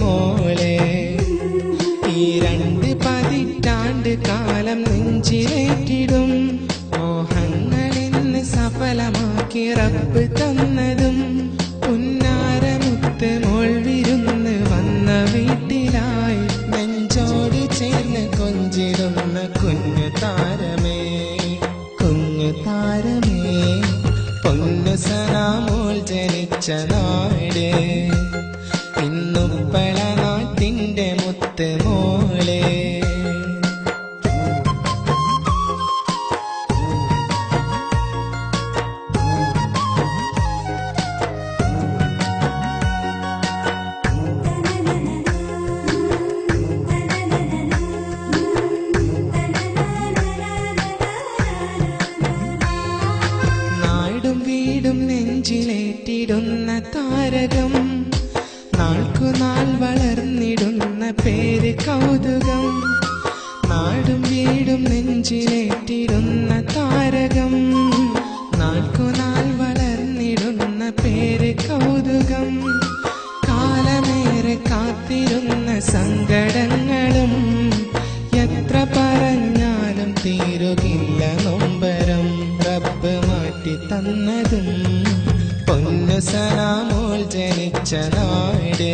മോളെ. ഈ 2 പതിറ്റാണ്ട് കാലം നെഞ്ചിലേറ്റിടും മോഹങ്ങളിന്ന് സഫലമാക്കി റബ്ബ് തന്നതും പുന്നാരമുത്ത് മോൾ വിരുന്ന് വന്ന വീട്ടിലായി നെഞ്ചോട് ചേർന്ന് കൊഞ്ചിടുന്ന കുഞ്ഞു താരമേ, കുഞ്ഞു താരമേ. പൊന്നു സനാമോൾ ജനിച്ച നാട് ഇന്നുപ്പള നാട്ടിന്റെ മുത്ത് മോളെ. വീടും നെഞ്ചിലേറ്റിടുന്ന താരകം നാൾക്കുനാൾ വളർന്നിടുന്ന പേര് കൗതുകം. നാടും വീടും നെഞ്ചിലേറ്റിടുന്ന താരകം നാൾക്കുനാൾ വളർന്നിടുന്ന പേര് കൗതുകം. കാലമേറെ കാത്തിരുന്ന സങ്കടങ്ങളും എത്ര പറഞ്ഞാലും തീരുകില്ല നൊമ്പരം റബ്ബ് മാറ്റി തന്നതും പൊന്നു സനാമോൾ ജനിച്ച നാട്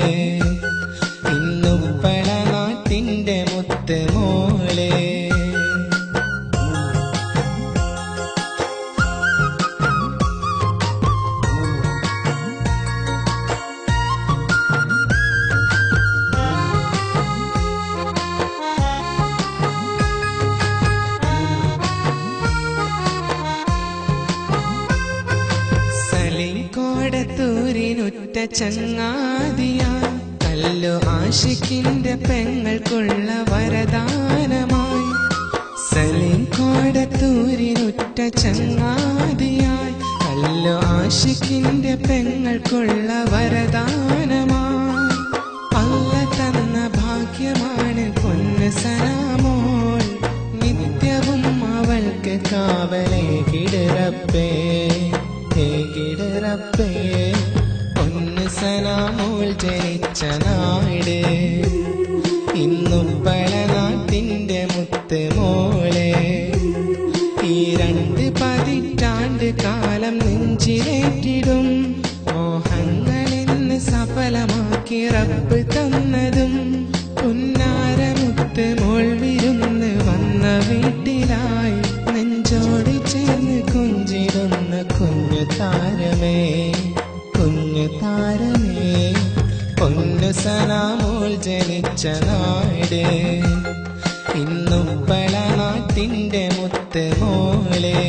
ഇന്നുപ്പള നാട്ടിന്റെ മുത്ത് മോളെ. കോടത്തൂരിനുറ്റ ചങ്ങാതിയായി കല്ലു ആഷിക്കിന്റെ പെങ്ങൾക്കുള്ള വരദാനമായി. സലീം കോടത്തൂരിനുറ്റ ചങ്ങാതിയായി കല്ലു ആഷിക്കിന്റെ പെങ്ങൾക്കുള്ള വരദാനമായി. അല്ല തന്ന ഭാഗ്യമാണ് പൊന്നു സനാമോൾ, നിത്യവും അവൾക്ക് കാവലേ കിടറപ്പേ കിടറപ്പേ. പൊന്നു സനാമോൾ ജനിച്ച നാട് ഇന്നുപ്പള നാട്ടിന്റെ മുത്ത് മോളെ. ഈ 2 പതിറ്റാണ്ട് കാലം നെഞ്ചിലേറ്റിടും മോഹങ്ങളിന്ന് സഫലമാക്കി റബ്ബ് തന്നതും പുന്നാരമുത്ത് മോൾ വിരുന്ന് വന്ന വീട്ടിലായി നെഞ്ചോട് ചേർന്ന് കൊഞ്ചിടുന്ന കുഞ്ഞു താരമേ, കുഞ്ഞു താരമേ. പൊന്നു സനാമോൾ ജനിച്ച നാട് ഇന്നുപ്പള നാട്ടിന്റെ മുത്ത് മോളെ.